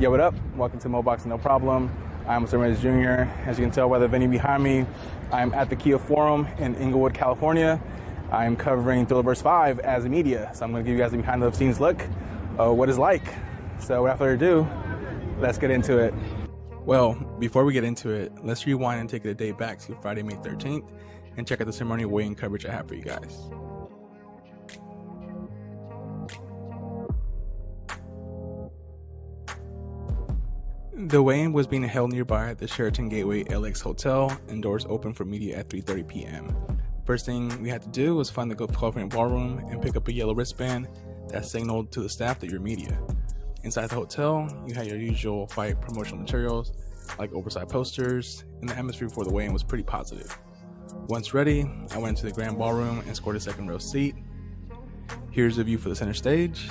Yo, what up? Welcome to Moboxing No Problem. I'm Trillerverz Jr. As you can tell by the venue behind me, I'm at the Kia Forum in Inglewood, California. I'm covering Trillerverz 5 as a media, so I'm going to give you guys a behind-the-scenes look of what it's like. So without further ado, let's get into it. Well, before we get into it, let's rewind and take it a day back to Friday, May 13th, and check out the ceremony weigh-in coverage I have for you guys. The weigh-in was being held nearby at the Sheraton Gateway LX Hotel, and doors opened for media at 3:30 p.m. First thing we had to do was find the Golf ballroom and pick up a yellow wristband that signaled to the staff that you're media. Inside the hotel, you had your usual fight promotional materials like oversized posters, and the atmosphere before the weigh-in was pretty positive. Once ready, I went into the grand ballroom and scored a second row seat. Here's the view for the center stage.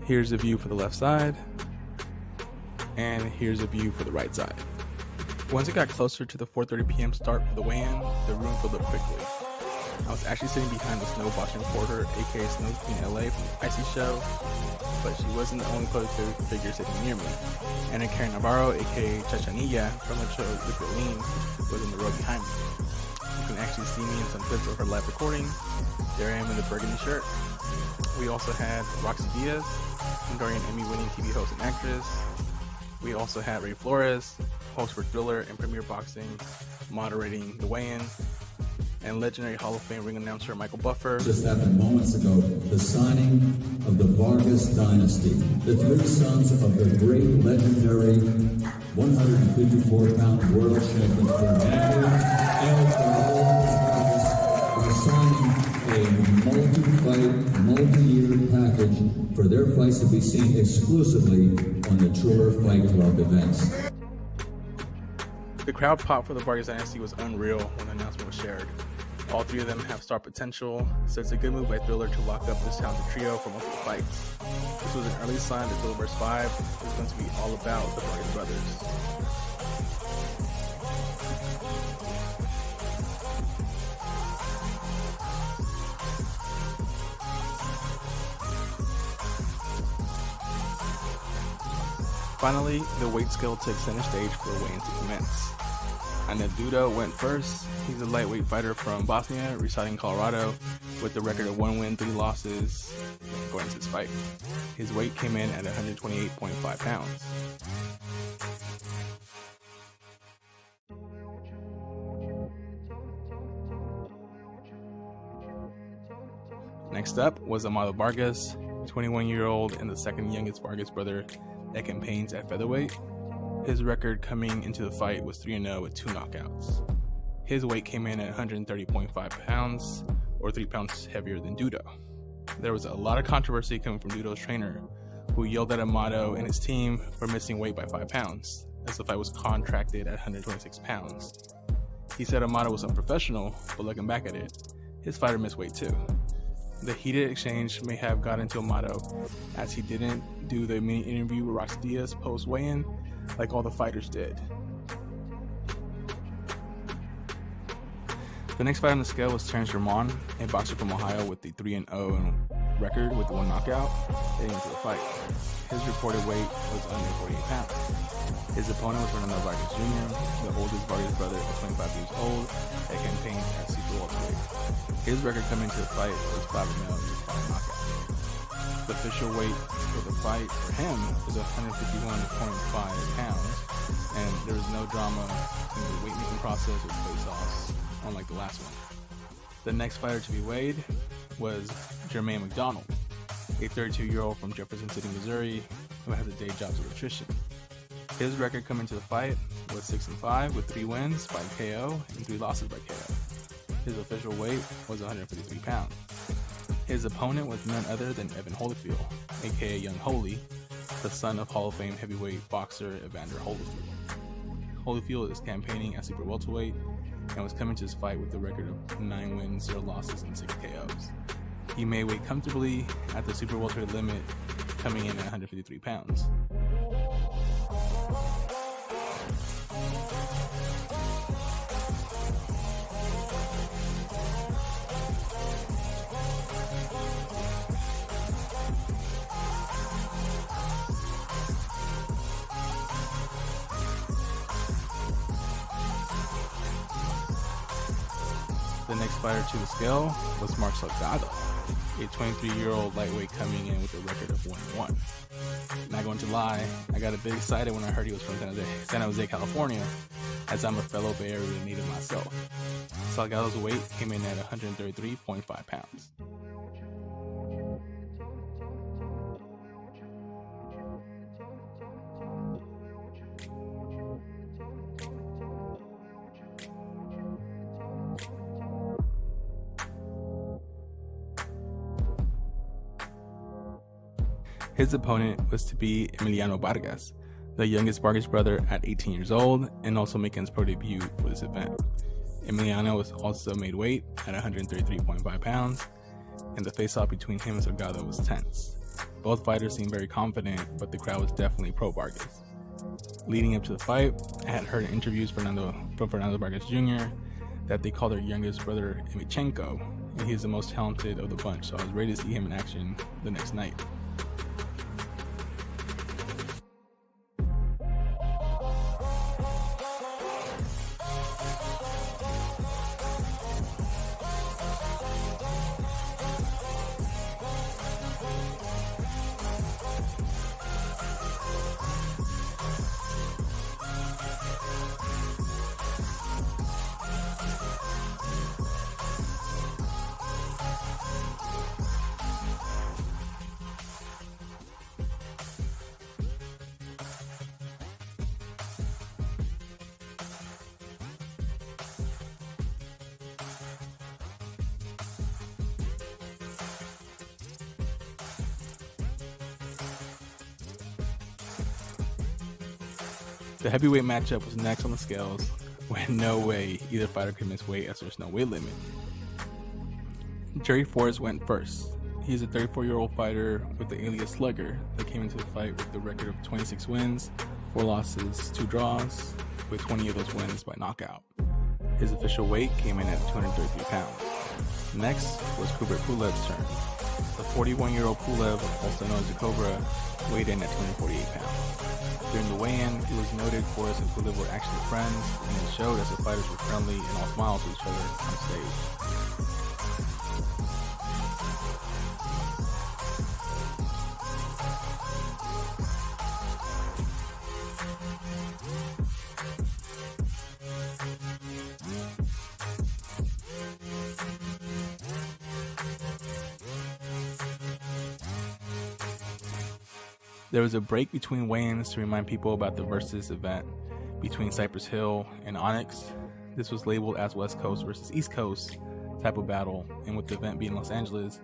Here's the view for the left side. And here's a view for the right side. Once it got closer to the 4:30 p.m. start for the weigh-in, the room filled up quickly. I was actually sitting behind the snow boxing reporter, aka Snow Queen LA from the Icy Show, but she wasn't the only public figure sitting near me. Anna Karen Navarro, aka Chachanilla from the show Liquid Lean, was in the row behind me. You can actually see me in some clips of her live recording. There I am in the burgundy shirt. We also had Roxy Diaz, Hungarian Emmy-winning TV host and actress. We also had Ray Flores, host for Triller and Premier Boxing, moderating the weigh-in, and legendary Hall of Fame ring announcer Michael Buffer. Just happened moments ago, the signing of the Vargas dynasty, the three sons of the great legendary 154-pound world champion Fernando Vargas are signing a multi-fight, multi-year package for their fights to be seen exclusively on the Triller Fight Club events. The crowd pop for the Vargas dynasty was unreal when the announcement was shared. All three of them have star potential, so it's a good move by Triller to lock up this talented trio for multiple fights. This was an early sign that Trillerverz 5 is going to be all about the Vargas brothers. Finally, the weight scale took center stage for the weigh-in to commence. Anaduda went first. He's a lightweight fighter from Bosnia, residing in Colorado, with a record of 1 win, 3 losses going into this fight. His weight came in at 128.5 pounds. Next up was Amado Vargas, 21-year-old and the second youngest Vargas brother that campaigns at featherweight. His record coming into the fight was 3-0 with 2 knockouts. His weight came in at 130.5 pounds, or 3 pounds heavier than Dudo. There was a lot of controversy coming from Dudo's trainer, who yelled at Amado and his team for missing weight by 5 pounds, as the fight was contracted at 126 pounds. He said Amado was unprofessional, but looking back at it, his fighter missed weight too. The heated exchange may have gotten to Amado, as he didn't do the mini interview with Roxy Diaz post weigh-in like all the fighters did. The next fight on the scale was Terrence Ramon, a boxer from Ohio with the 3-0 record with 1 knockout heading into the fight. His reported weight was under 48 pounds. His opponent was Fernando Vargas Jr., the oldest Vargas brother at 25 years old that campaigned at super welterweight. His record coming into the fight was 5-0 with 5 knockouts. The official weight for the fight for him was 151.5 pounds, and there was no drama in the weight making process or face-offs, unlike the last one. The next fighter to be weighed was Jermaine McDonald, a 32-year-old from Jefferson City, Missouri, who has a day job as an electrician. His record coming to the fight was 6-5 with 3 wins by KO and 3 losses by KO. His official weight was 153 pounds. His opponent was none other than Evan Holyfield, aka Young Holy, the son of Hall of Fame heavyweight boxer Evander Holyfield. Holyfield is campaigning at super welterweight and was coming to his fight with a record of 9 wins, 0 losses, and 6 KOs. He may weigh comfortably at the super welterweight limit, coming in at 153 pounds. The next fighter to the scale was Mark Salgado, a 23-year-old lightweight coming in with a record of 1-1. Not going to lie, I got a bit excited when I heard he was from San Jose, California, as I'm a fellow Bay Area native myself. Salgado's weight came in at 133.5 pounds. His opponent was to be Emiliano Vargas, the youngest Vargas brother at 18 years old, and also making his pro debut for this event. Emiliano was also made weight at 133.5 pounds, and the face-off between him and Salgado was tense. Both fighters seemed very confident, but the crowd was definitely pro Vargas. Leading up to the fight, I had heard in interviews from Fernando Vargas Jr. that they called their youngest brother Emichenko, and he's the most talented of the bunch, so I was ready to see him in action the next night. The heavyweight matchup was next on the scales, when no way either fighter could miss weight as there's no weight limit. Jerry Forrest went first. He's a 34-year-old fighter with the alias Slugger that came into the fight with the record of 26 wins, 4 losses, 2 draws, with 20 of those wins by knockout. His official weight came in at 233 pounds. Next was Kubret Pulev's turn. The 41-year-old Pulev, also known as the Cobra, weighed in at 248 pounds. During the weigh-in, it was noted Forrest and Pulev were actually friends, and it showed as the fighters were friendly and all smiles to each other on stage. There was a break between weigh-ins to remind people about the Versus event between Cypress Hill and Onyx. This was labeled as West Coast versus East Coast type of battle, and with the event being Los Angeles,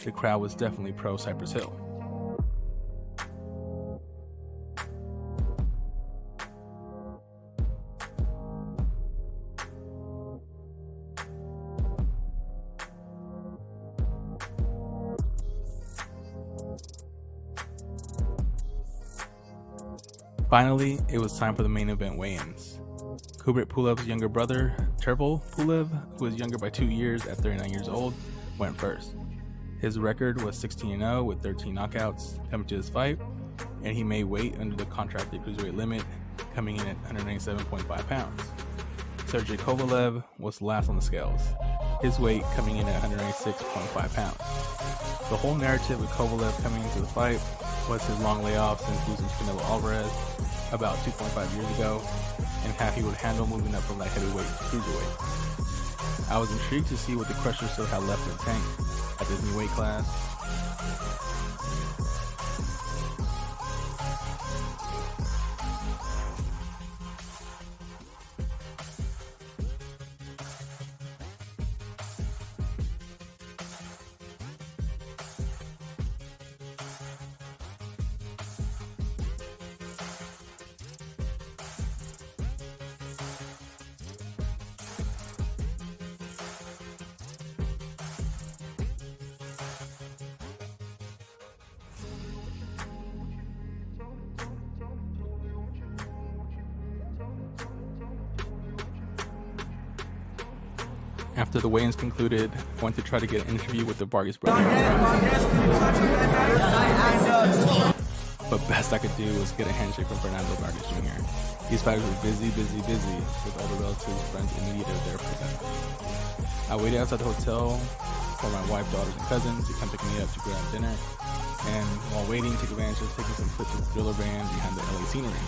the crowd was definitely pro Cypress Hill. Finally, it was time for the main event weigh-ins. Kubret Pulev's younger brother, Sergey Pulev, who was younger by 2 years at 39 years old, went first. His record was 16-0 with 13 knockouts coming to his fight, and he made weight under the contracted cruiserweight limit, coming in at 197.5 pounds. Sergey Kovalev was last on the scales, his weight coming in at 196.5 pounds. The whole narrative of Kovalev coming into the fight was his long layoff since losing to Canelo Alvarez about 2.5 years ago, and how he would handle moving up from light heavyweight to cruiserweight. I was intrigued to see what the Crusher still had left in the tank at this new weight class. After the weigh-ins concluded, I went to try to get an interview with the Vargas brothers. But best I could do was get a handshake from Fernando Vargas Jr. These fighters were busy with all the relatives, friends, and media there for them. I waited outside the hotel for my wife, daughters, and cousins to come pick me up to go out to dinner. And while waiting, took advantage of taking some clips of the Thriller van behind the LA scenery.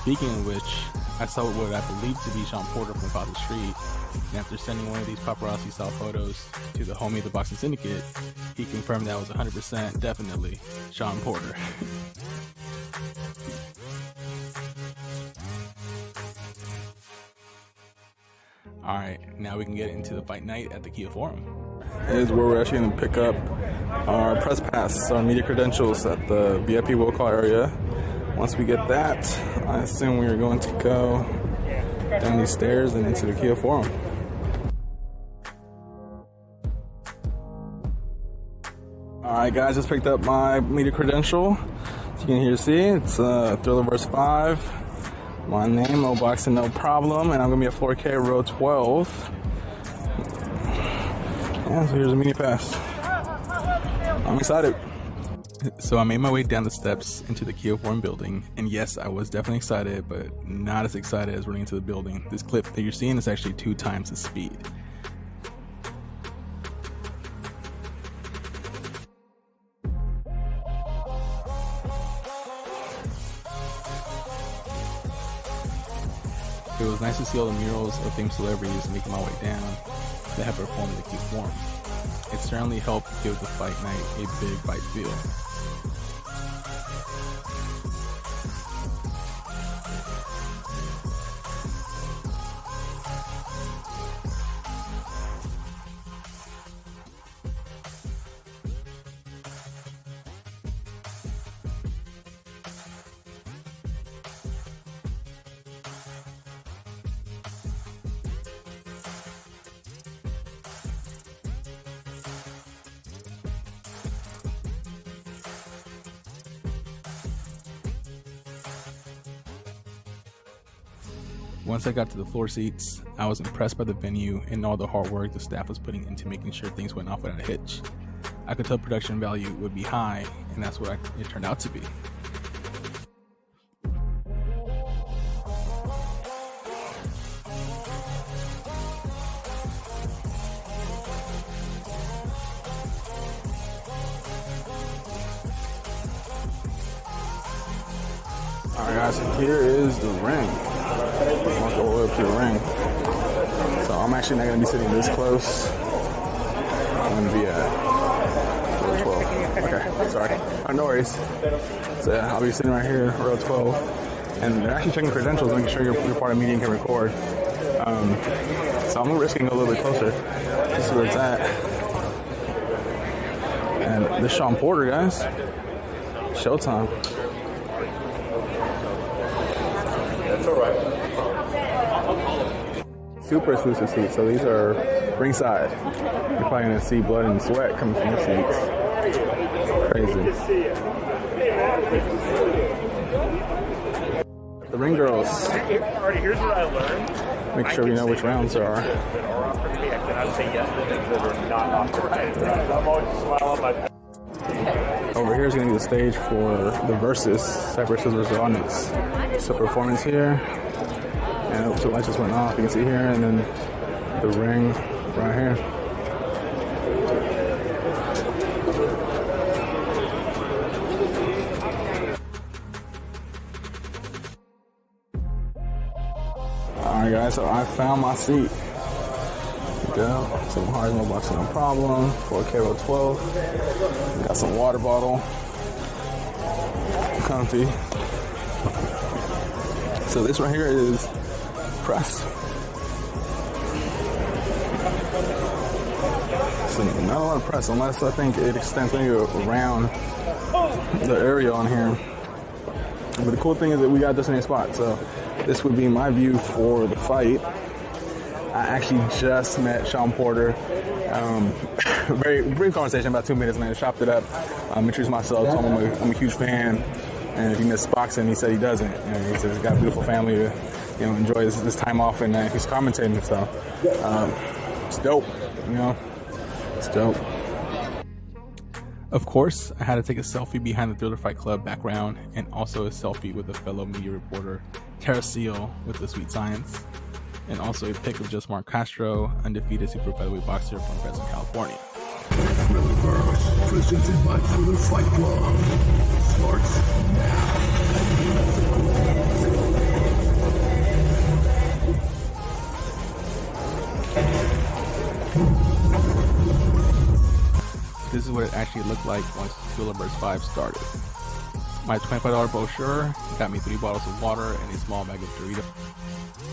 Speaking of which, I saw what I believed to be Sean Porter from across the street, and after sending one of these paparazzi style photos to the homie of the Boxing Syndicate, he confirmed that was 100% definitely Sean Porter. Alright, now we can get into the fight night at the Kia Forum. Is where we're actually going to pick up our press pass, our media credentials at the VIP will call area. Once we get that, I assume we are going to go down these stairs and into the Kia Forum. Alright guys, just picked up my media credential. As you can here see, it's Trillerverz 5. My name, no boxing, no problem, and I'm gonna be at 4K row 12. Yeah, so here's a media pass. I'm excited. So I made my way down the steps into the Kia Forum building, and yes, I was definitely excited, but not as excited as running into the building. This clip that you're seeing is actually 2 times the speed. It was nice to see all the murals of famous celebrities making my way down that have performed in the Kia Forum. It certainly helped give the fight night a big fight feel. Once I got to the floor seats, I was impressed by the venue and all the hard work the staff was putting into making sure things went off without a hitch. I could tell production value would be high, and that's what it turned out to be. Alright guys, so here is the ring. I'll go all the way up to the ring. So I'm actually not going to be sitting this close. I'm going to be at row 12. Okay, sorry. Oh, no worries. So yeah, I'll be sitting right here, row 12. And they're actually checking credentials, making sure you're part of media and can record. So I'm risking a little bit closer. This is where it's at. And this Sean Porter, guys. Showtime. That's all right. Super exclusive seats, so these are ringside. You're probably gonna see blood and sweat coming from the seats. Crazy. The ring girls. Here's what I learned. Make sure we know which rounds there are. Over here is gonna be the stage for the versus Cypress versus Onyx. So performance here. And the lights just went off, you can see here, and then the ring right here. Alright guys, so I found my seat. There we go. Some hard no boxing, no problem. 4K row 12. Got some water bottle. Comfy. So this right here is press. So not a lot of press, unless I think it extends maybe around the area on here. But the cool thing is that we got this in a spot, so this would be my view for the fight. I actually just met Sean Porter. Very brief conversation, about 2 minutes, man. Chopped it up. Introduced myself, told him I'm a huge fan. And if he missed boxing, he said he doesn't. You know, he says he's got a beautiful family to, you know, enjoy this time off, and he's commentating. So it's dope. You know, it's dope. Of course, I had to take a selfie behind the Thriller Fight Club background, and also a selfie with a fellow media reporter, Tara Seal, with the Sweet Science. and also a pick of just Mark Castro, undefeated super featherweight boxer from Fresno, California. Trillerverz, presented by Triller Fight Club, starts now. This is what it actually looked like once Trillerverz 5 started. My $25 brochure got me 3 bottles of water and a small bag of Doritos.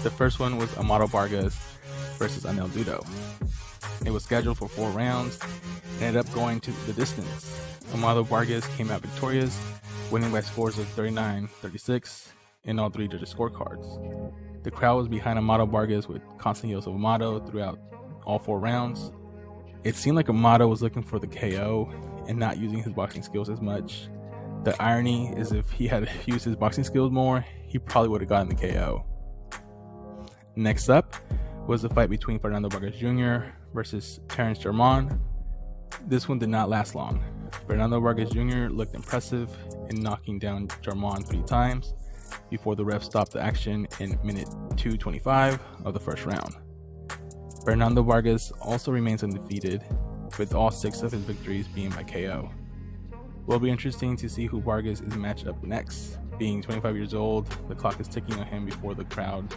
The first one was Amado Vargas versus Anel Dudo. It was scheduled for 4 rounds and ended up going to the distance. Amado Vargas came out victorious, winning by scores of 39-36 in all 3 judges' scorecards. The crowd was behind Amado Vargas with constant yells of Amado throughout all 4 rounds. It seemed like Amado was looking for the KO and not using his boxing skills as much. The irony is if he had used his boxing skills more, he probably would have gotten the KO. Next up was the fight between Fernando Vargas Jr. versus Terrence Germán. This one did not last long. Fernando Vargas Jr. looked impressive in knocking down Germán 3 times before the ref stopped the action in minute 2:25 of the first round. Fernando Vargas also remains undefeated, with all 6 of his victories being by KO. It will be interesting to see who Vargas is matched up next. Being 25 years old, the clock is ticking on him before the crowd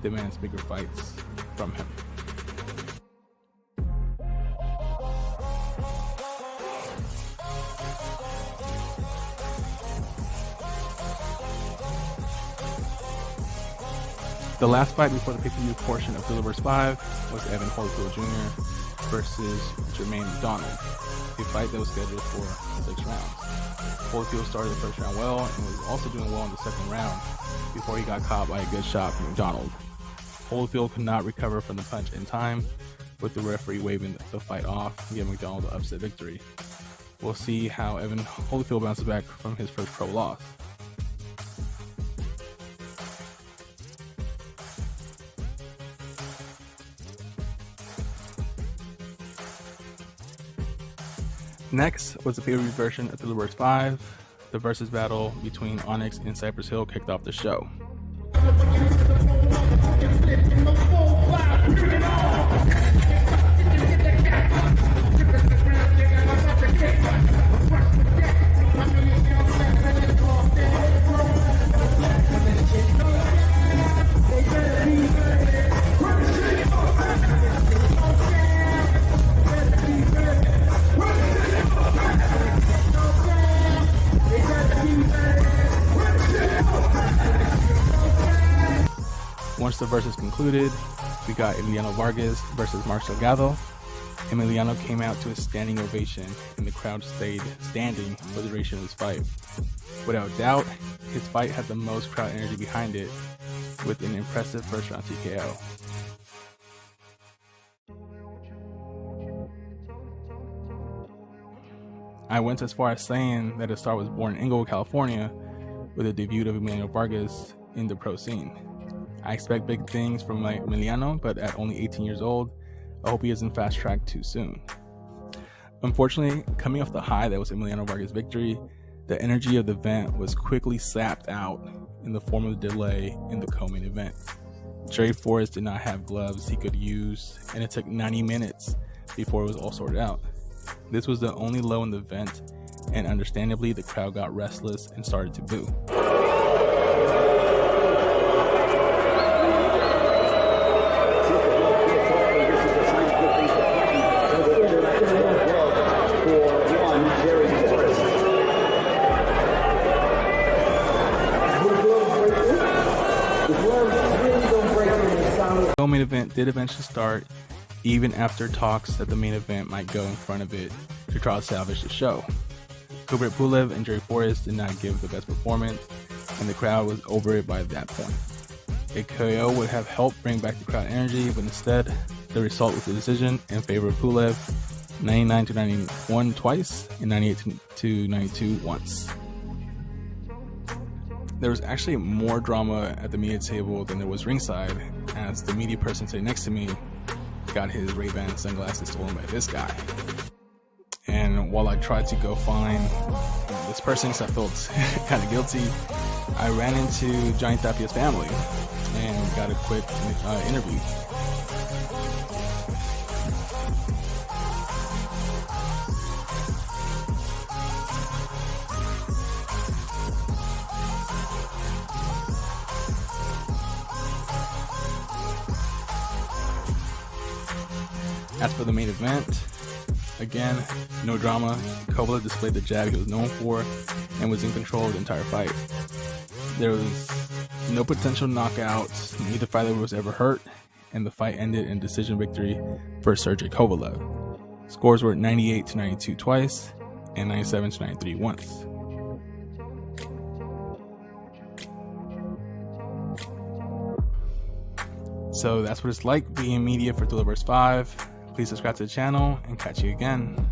demands bigger fights from him. The last fight before the pay-per-view portion of Trillerverz 5 was Evan Holyfield Jr. versus Jermaine McDonald, a fight that was scheduled for 6 rounds. Holyfield started the first round well and was also doing well in the second round before he got caught by a good shot from McDonald. Holyfield could not recover from the punch in time, with the referee waving the fight off and giving McDonald the upset victory. We'll see how Evan Holyfield bounces back from his first pro loss. Next was the pay-per-view version of Trillerverz 5. The versus battle between Onyx and Cypress Hill kicked off the show. Once the versus concluded, we got Emiliano Vargas versus Mark Salgado. Emiliano came out to a standing ovation, and the crowd stayed standing for the duration of this fight. Without doubt, his fight had the most crowd energy behind it, with an impressive first round TKO. I went as far as saying that the star was born in Inglewood, California, with the debut of Emiliano Vargas in the pro scene. I expect big things from Emiliano, but at only 18 years old, I hope he isn't fast-tracked too soon. Unfortunately, coming off the high that was Emiliano Vargas' victory, the energy of the event was quickly sapped out in the form of a delay in the co-main event. Jerry Forrest did not have gloves he could use, and it took 90 minutes before it was all sorted out. This was the only low in the event, and understandably, the crowd got restless and started to boo. The main event did eventually start, even after talks that the main event might go in front of it to try to salvage the show. Kubret Pulev and Jerry Forrest did not give the best performance, and the crowd was over it by that point. A KO would have helped bring back the crowd energy, but instead, the result was a decision in favor of Pulev, 99-91 twice and 98-92 once. There was actually more drama at the media table than there was ringside, as the media person sitting next to me got his Ray-Ban sunglasses stolen by this guy. And while I tried to go find this person because I felt kind of guilty, I ran into Johnny Tapia's family. and got a quick interview. As for the main event, again, no drama. Kovalev displayed the jab he was known for and was in control of the entire fight. There was no potential knockouts, neither fighter was ever hurt, and the fight ended in decision victory for Sergey Kovalev. Scores were 98-92 twice and 97-93 once. So that's what it's like being media for Trillerverz 5. Please subscribe to the channel and catch you again.